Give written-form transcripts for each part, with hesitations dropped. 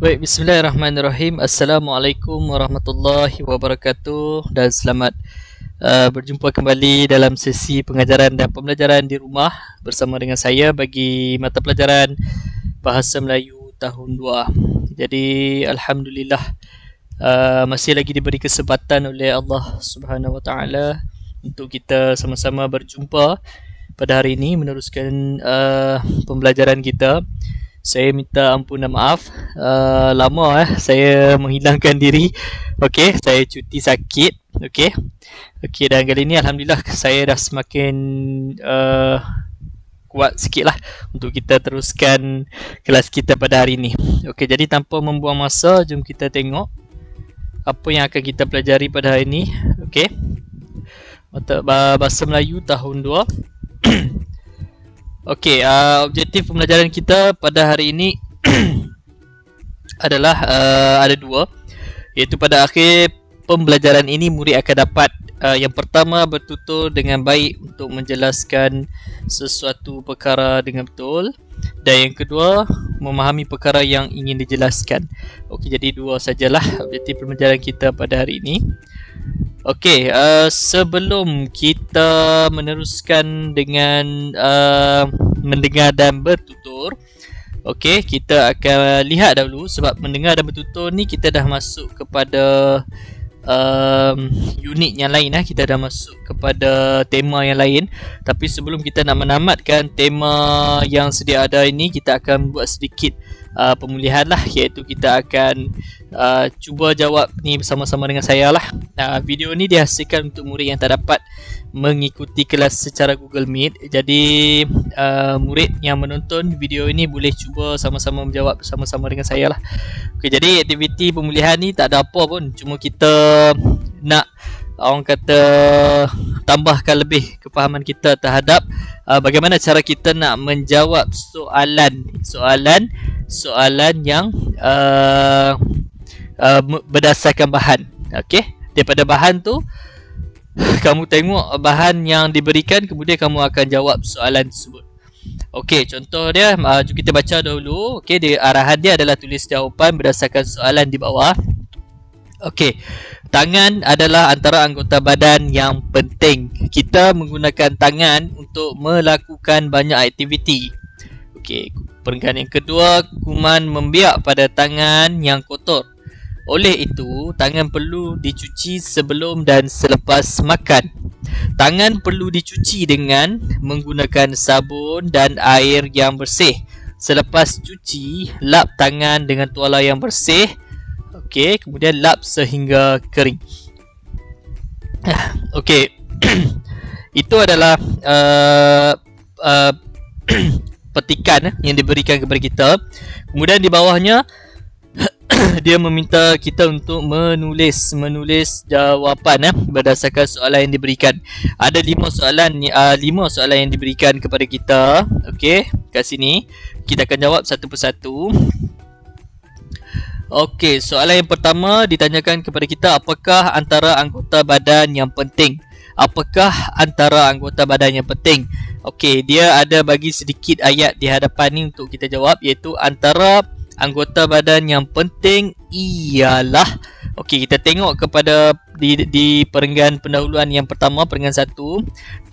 Baik, bismillahirrahmanirrahim. Assalamualaikum warahmatullahi wabarakatuh dan selamat berjumpa kembali dalam sesi pengajaran dan pembelajaran di rumah bersama dengan saya bagi mata pelajaran Bahasa Melayu tahun 2. Jadi alhamdulillah masih lagi diberi kesempatan oleh Allah Subhanahu Wa Taala untuk kita sama-sama berjumpa pada hari ini meneruskan pembelajaran kita. Saya minta ampunan maaf, lama saya menghilangkan diri. Okey, saya cuti sakit. Okey, dan kali ini alhamdulillah saya dah semakin kuat sikit lah untuk kita teruskan kelas kita pada hari ini. Okey, jadi tanpa membuang masa, jom kita tengok apa yang akan kita pelajari pada hari ini. Okey, mata Bahasa Melayu tahun 2. Okey, objektif pembelajaran kita pada hari ini adalah ada dua, iaitu pada akhir pembelajaran ini murid akan dapat yang pertama bertutur dengan baik untuk menjelaskan sesuatu perkara dengan betul, dan yang kedua memahami perkara yang ingin dijelaskan. Okey, jadi dua sajalah objektif pembelajaran kita pada hari ini. Okey, sebelum kita meneruskan dengan mendengar dan bertutur, okey, kita akan lihat dahulu, sebab mendengar dan bertutur ni kita dah masuk kepada unit yang lain lah. Kita dah masuk kepada tema yang lain. Tapi sebelum kita nak menamatkan tema yang sedia ada ini, kita akan buat sedikit pemulihan lah, iaitu kita akan cuba jawab ni bersama-sama dengan saya lah. Video ni dihasilkan untuk murid yang tak dapat mengikuti kelas secara Google Meet. Jadi murid yang menonton video ini boleh cuba sama-sama menjawab bersama-sama dengan saya lah. Okay, jadi aktiviti pemulihan ni tak ada apa pun, cuma kita nak orang kata tambahkan lebih kefahaman kita terhadap bagaimana cara kita nak menjawab soalan yang berdasarkan bahan. Okey, daripada bahan tu kamu tengok bahan yang diberikan, kemudian kamu akan jawab soalan tersebut. Okey, contoh dia, jom kita baca dahulu. Okey, arahan dia adalah tulis jawapan berdasarkan soalan di bawah. Okey, tangan adalah antara anggota badan yang penting. Kita menggunakan tangan untuk melakukan banyak aktiviti. Okey, perenggan yang kedua, kuman membiak pada tangan yang kotor. Oleh itu, tangan perlu dicuci sebelum dan selepas makan. Tangan perlu dicuci dengan menggunakan sabun dan air yang bersih. Selepas cuci, lap tangan dengan tuala yang bersih. Okey, kemudian lap sehingga kering. Okey, itu adalah petikan yang diberikan kepada kita. Kemudian di bawahnya dia meminta kita untuk menulis jawapan berdasarkan soalan yang diberikan. Ada 5 soalan yang diberikan kepada kita. Okey, kat sini kita akan jawab satu persatu. Okey, soalan yang pertama ditanyakan kepada kita, apakah antara anggota badan yang penting? Apakah antara anggota badan yang penting? Okey, dia ada bagi sedikit ayat di hadapan ni untuk kita jawab, iaitu antara anggota badan yang penting ialah. Okey, kita tengok kepada di perenggan pendahuluan yang pertama, perenggan 1.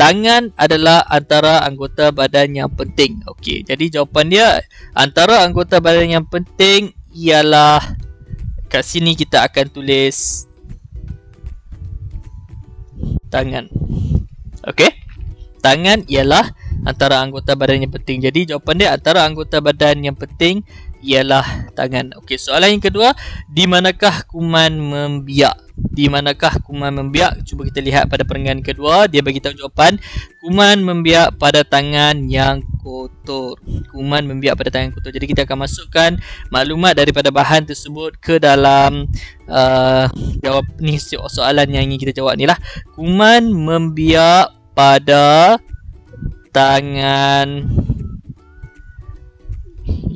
Tangan adalah antara anggota badan yang penting. Okey, jadi jawapan dia antara anggota badan yang penting ialah, kat sini kita akan tulis tangan. Okey, tangan ialah antara anggota badan yang penting. Jadi jawapan dia antara anggota badan yang penting ialah tangan. Okey, soalan yang kedua, di manakah kuman membiak? Di manakah kuman membiak? Cuba kita lihat pada perenggan kedua, dia bagi tahu jawapan, kuman membiak pada tangan yang kotor. Kuman membiak pada tangan kotor. Jadi kita akan masukkan maklumat daripada bahan tersebut ke dalam jawab ni, soalan yang ingin kita jawab ni lah. Kuman membiak pada tangan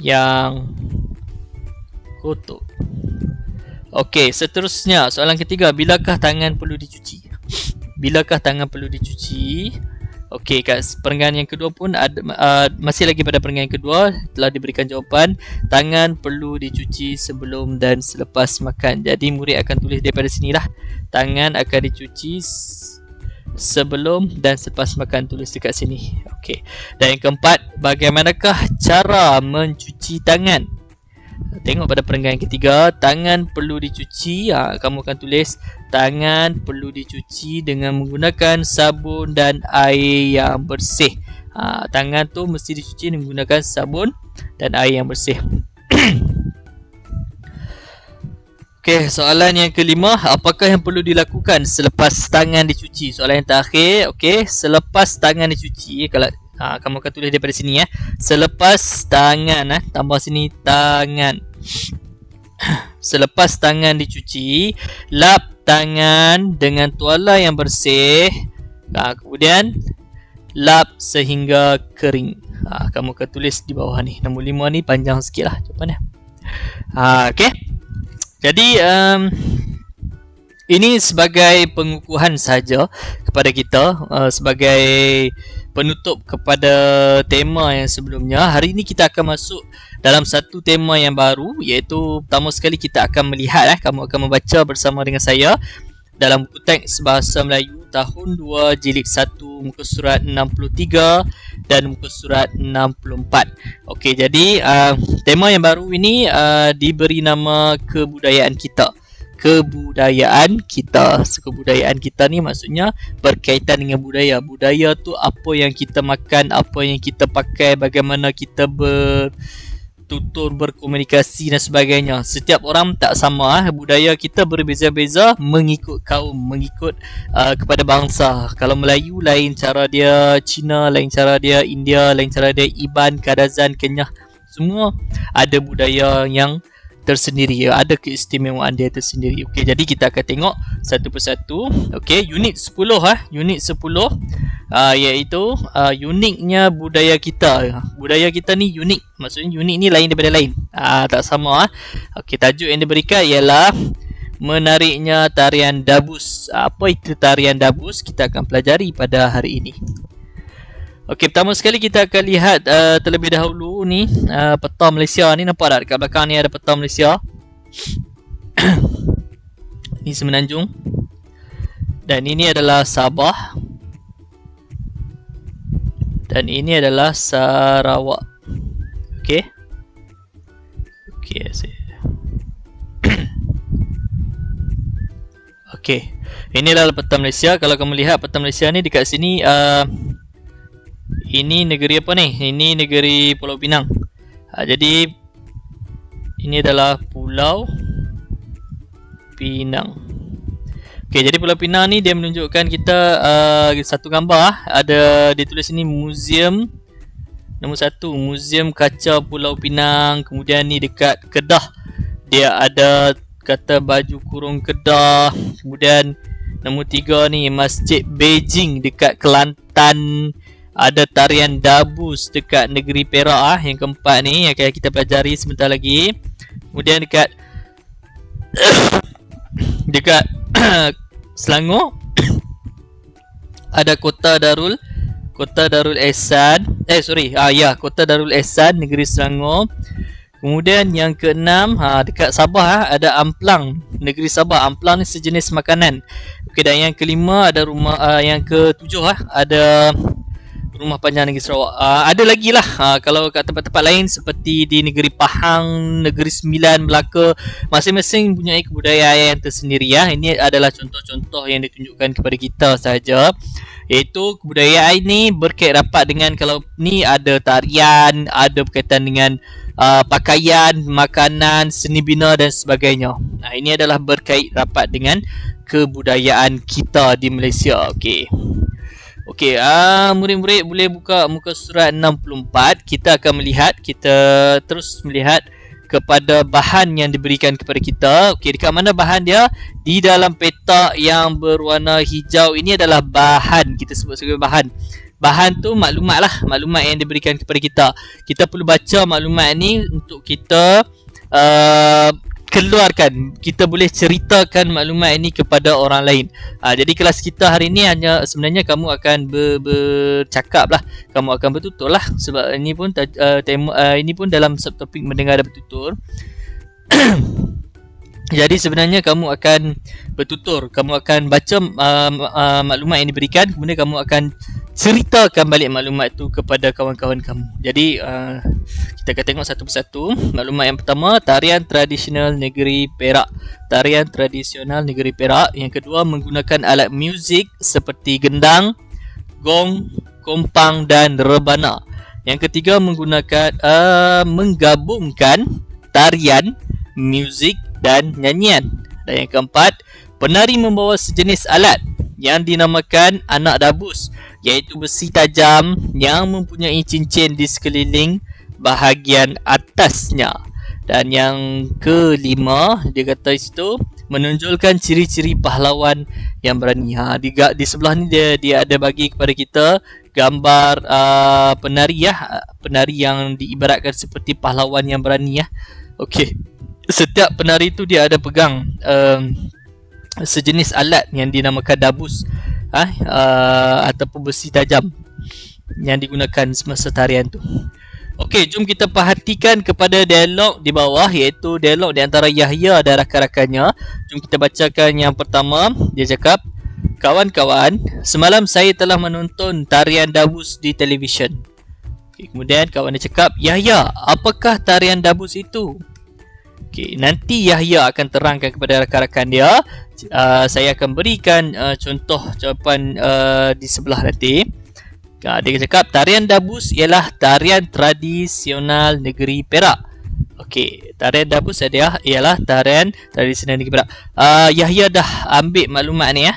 yang kotor. Okey, seterusnya soalan ketiga, bilakah tangan perlu dicuci? Bilakah tangan perlu dicuci? Okey, kat perenggan yang kedua pun ada masih lagi pada perenggan yang kedua telah diberikan jawapan tangan perlu dicuci sebelum dan selepas makan. Jadi murid akan tulis daripada sinilah. Tangan akan dicuci sebelum dan selepas makan, tulis dekat sini. Okey. Dan yang keempat, bagaimanakah cara mencuci tangan? Tengok pada perenggan yang ketiga, tangan perlu dicuci. Kamu akan tulis tangan perlu dicuci dengan menggunakan sabun dan air yang bersih. Tangan tu mesti dicuci dengan menggunakan sabun dan air yang bersih. Okey, soalan yang kelima, apakah yang perlu dilakukan selepas tangan dicuci? Soalan yang terakhir, okey, selepas tangan dicuci, kalau kamu akan tulis daripada sini ya. Selepas tangan, tambah sini tangan. Selepas tangan dicuci, lap tangan dengan tuala yang bersih. Kemudian lap sehingga kering. Kamu akan tulis di bawah ni. Nombor 5 ni panjang sikit lah jawapannya. Okey. Jadi ini sebagai pengukuhan saja kepada kita, sebagai penutup kepada tema yang sebelumnya. Hari ini kita akan masuk dalam satu tema yang baru, iaitu pertama sekali kita akan melihat, kamu akan membaca bersama dengan saya dalam buku teks Bahasa Melayu tahun 2 jilid 1 muka surat 63 dan muka surat 64. Okey, jadi tema yang baru ini diberi nama kebudayaan kita. Kebudayaan kita. Kebudayaan kita ni maksudnya berkaitan dengan budaya. Budaya tu apa yang kita makan, apa yang kita pakai, bagaimana kita bertutur, berkomunikasi dan sebagainya. Setiap orang tak sama. Budaya kita berbeza-beza mengikut kaum, mengikut kepada bangsa. Kalau Melayu lain cara dia, Cina lain cara dia, India lain cara dia, Iban, Kadazan, Kenyah. Semua ada budaya yang tersendiri, ada keistimewaan dia tersendiri. Okey, jadi kita akan tengok satu persatu. Okey, unit 10 unit 10 iaitu uniknya budaya kita. Budaya kita ni unik. Maksudnya unik ni lain daripada lain. Tak sama. Okey, tajuk yang diberikan ialah menariknya tarian dabus. Apa itu tarian dabus? Kita akan pelajari pada hari ini. Okey, pertama sekali kita akan lihat terlebih dahulu ni peta Malaysia ni. Nampak tak dekat belakang ni ada peta Malaysia. Ini Semenanjung. Dan ini adalah Sabah. Dan ini adalah Sarawak. Okey. Okey, okey. Ini adalah peta Malaysia. Kalau kamu lihat peta Malaysia ni dekat sini, ini negeri apa ni? Ini negeri Pulau Pinang. Jadi ini adalah Pulau Pinang. Okey, jadi Pulau Pinang ni dia menunjukkan kita satu gambar. Ada ditulis sini muzium nombor 1, Muzium Kaca Pulau Pinang. Kemudian ni dekat Kedah dia ada kata baju kurung Kedah. Kemudian nombor 3 ni Masjid Beijing dekat Kelantan. Ada tarian dabus dekat negeri Perak. Yang keempat ni yang akan kita pelajari sebentar lagi. Kemudian dekat dekat Selangor ada Kota Darul Ehsan. Kota Darul Ehsan negeri Selangor. Kemudian yang keenam dekat Sabah ada Amplang, negeri Sabah. Amplang ni sejenis makanan. Okey, dan yang kelima ada rumah yang ketujuh ada Rumah Panjang Negeri Sarawak. Ada lagi lah kalau kat tempat-tempat lain seperti di negeri Pahang, Negeri Sembilan, Melaka, masing-masing punya kebudayaan yang tersendiri ya. Ini adalah contoh-contoh yang ditunjukkan kepada kita sahaja. Iaitu kebudayaan ini berkait rapat dengan, kalau ni ada tarian, ada berkaitan dengan pakaian, makanan, seni bina dan sebagainya. Ini adalah berkait rapat dengan kebudayaan kita di Malaysia. Okey. Okey, murid-murid boleh buka muka surat 64. Kita akan melihat, kita terus melihat kepada bahan yang diberikan kepada kita. Okey, dekat mana bahan dia? Di dalam petak yang berwarna hijau ini adalah bahan. Kita sebut sebagai bahan. Bahan tu maklumat lah, maklumat yang diberikan kepada kita. Kita perlu baca maklumat ni untuk kita keluarkan, kita boleh ceritakan maklumat ini kepada orang lain. Jadi kelas kita hari ni hanya sebenarnya kamu akan bercakap lah, kamu akan bertutur lah, sebab ini pun ini pun dalam subtopik mendengar dan bertutur. Jadi sebenarnya kamu akan bertutur, kamu akan baca maklumat yang diberikan, kemudian kamu akan ceritakan balik maklumat tu kepada kawan-kawan kamu. Jadi kita akan tengok satu persatu. Maklumat yang pertama, tarian tradisional negeri Perak. Tarian tradisional negeri Perak. Yang kedua, menggunakan alat muzik seperti gendang, gong, kompang dan rebana. Yang ketiga, menggunakan menggabungkan tarian, muzik dan nyanyian. Dan yang keempat, penari membawa sejenis alat yang dinamakan anak dabus, iaitu besi tajam yang mempunyai cincin di sekeliling bahagian atasnya. Dan yang kelima, dia kata situ menonjolkan ciri-ciri pahlawan yang berani. Di sebelah ni dia ada bagi kepada kita gambar penari penari yang diibaratkan seperti pahlawan yang berani Okey. Setiap penari tu dia ada pegang sejenis alat yang dinamakan dabus ataupun besi tajam yang digunakan semasa tarian tu. Okey, jom kita perhatikan kepada dialog di bawah, iaitu dialog di antara Yahya dan rakan-rakannya. Jom kita bacakan yang pertama. Dia cakap, "Kawan-kawan, semalam saya telah menonton tarian dabus di televisyen." Okay, kemudian kawan dia cakap, "Yahya, apakah tarian dabus itu?" Okay, nanti Yahya akan terangkan kepada rakan-rakan dia. Saya akan berikan contoh jawapan di sebelah nanti. Dia cakap, tarian dabus ialah tarian tradisional negeri Perak. Okey, tarian dabus ialah tarian tradisional negeri Perak. Yahya dah ambil maklumat ni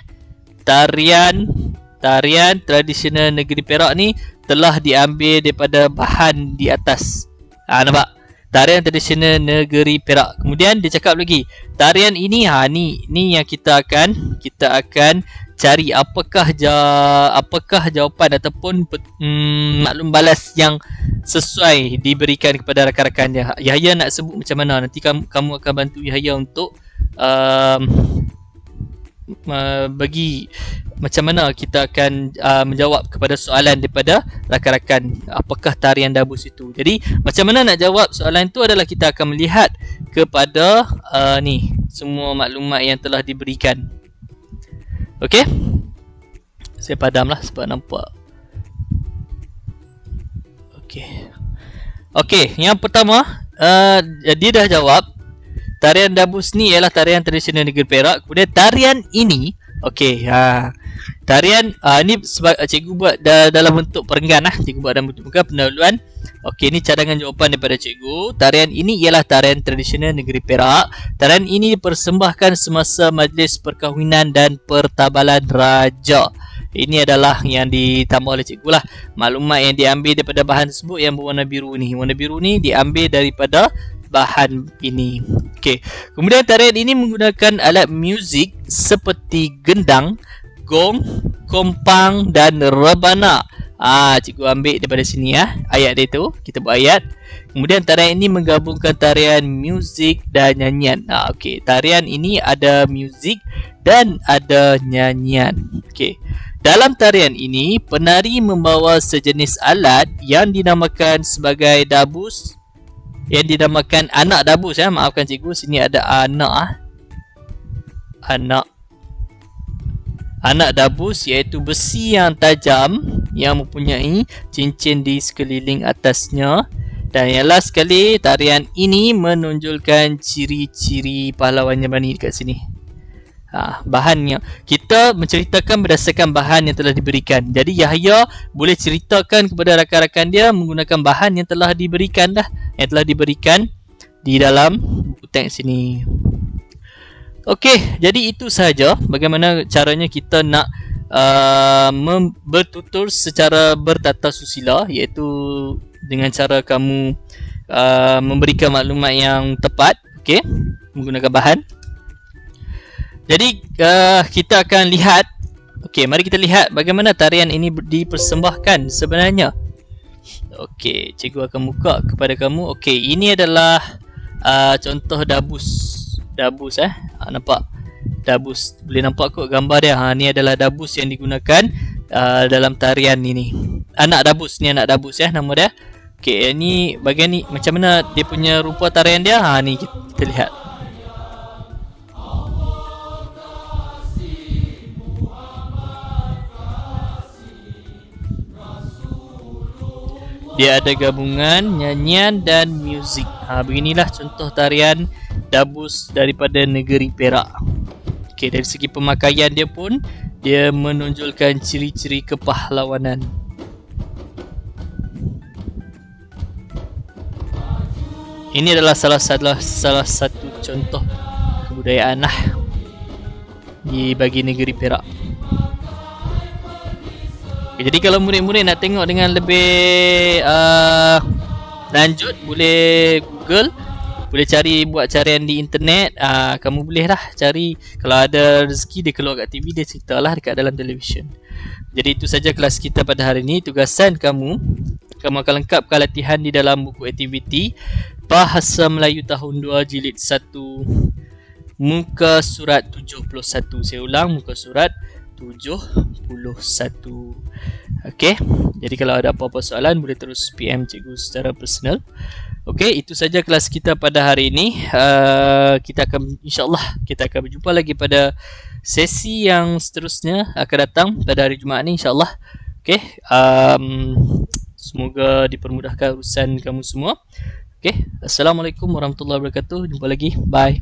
Tarian tradisional negeri Perak ni telah diambil daripada bahan di atas. Nampak? Tarian tradisional negeri Perak. Kemudian dia cakap lagi, tarian ini ni yang kita akan cari apakah jawapan ataupun maklum balas yang sesuai diberikan kepada rakan-rakan dia. Yahya nak sebut macam mana, nanti kamu akan bantu Yahya untuk bagi macam mana kita akan menjawab kepada soalan daripada rakan-rakan, apakah tarian dabus itu. Jadi macam mana nak jawab soalan itu adalah kita akan melihat kepada ni semua maklumat yang telah diberikan. Okey, saya padamlah sebab nampak. Okey, yang pertama dia dah jawab, tarian dabus ni ialah tarian tradisional negeri Perak. Kemudian tarian ini, tarian ni sebab cikgu buat dalam bentuk perenggan cikgu buat dalam bentuk perenggan pendahuluan. Okey, ni cadangan jawapan daripada cikgu. Tarian ini ialah tarian tradisional negeri Perak. Tarian ini dipersembahkan semasa majlis perkahwinan dan pertabalan raja. Ini adalah yang ditambah oleh cikgu lah. Maklumat yang diambil daripada bahan tersebut yang berwarna biru ni. Warna biru ni diambil daripada bahan ini. Okey. Kemudian tarian ini menggunakan alat muzik seperti gendang, gong, kompang dan rebana. Cikgu ambil daripada sini ayat dia tu. Kita buat ayat. Kemudian tarian ini menggabungkan tarian muzik dan nyanyian. Okey, tarian ini ada muzik dan ada nyanyian. Okey. Dalam tarian ini, penari membawa sejenis alat yang dinamakan sebagai dabus, yang dinamakan anak dabus maafkan cikgu, sini ada anak dabus, iaitu besi yang tajam yang mempunyai cincin di sekeliling atasnya. Dan yang last sekali, tarian ini menonjolkan ciri-ciri pahlawan yang berani dekat sini. Bahannya kita menceritakan berdasarkan bahan yang telah diberikan. Jadi Yahya boleh ceritakan kepada rakan-rakan dia menggunakan bahan yang telah diberikan yang telah diberikan di dalam buku teks sini. Okey, jadi itu sahaja bagaimana caranya kita nak bertutur secara bertata susila, iaitu dengan cara kamu memberikan maklumat yang tepat, okey, menggunakan bahan. Jadi kita akan lihat. Okey, mari kita lihat bagaimana tarian ini dipersembahkan sebenarnya. Okey, cikgu akan buka kepada kamu. Okey, ini adalah contoh dabus. Dabus nampak? Dabus. Boleh nampak kot gambar dia. Ni adalah dabus yang digunakan dalam tarian ini. Anak dabus, ni anak dabus nama dia. Okey, ni bagian ni macam mana dia punya rupa tarian dia? Ni kita lihat. Dia ada gabungan nyanyian dan muzik. Beginilah contoh tarian dabus daripada negeri Perak. Okey, dari segi pemakaian dia pun dia menonjolkan ciri-ciri kepahlawanan. Ini adalah salah satu contoh kebudayaan di bagi negeri Perak. Okay, jadi kalau murid-murid nak tengok dengan lebih lanjut, boleh Google, boleh cari buat carian di internet. Kamu boleh lah cari, kalau ada rezeki dia keluar kat TV, dia cerita lah dekat dalam televisyen. Jadi itu saja kelas kita pada hari ini. Tugasan kamu akan lengkapkan latihan di dalam buku aktiviti Bahasa Melayu Tahun 2 Jilid 1 muka surat 71. Saya ulang, muka surat 71. Okey, jadi kalau ada apa-apa soalan boleh terus PM cikgu secara personal. Okey, itu saja kelas kita pada hari ini. Kita akan, insyaAllah kita akan berjumpa lagi pada sesi yang seterusnya akan datang pada hari Jumaat ni, insyaAllah. Okey, semoga dipermudahkan urusan kamu semua. Okey, Assalamualaikum warahmatullahi wabarakatuh. Jumpa lagi, bye.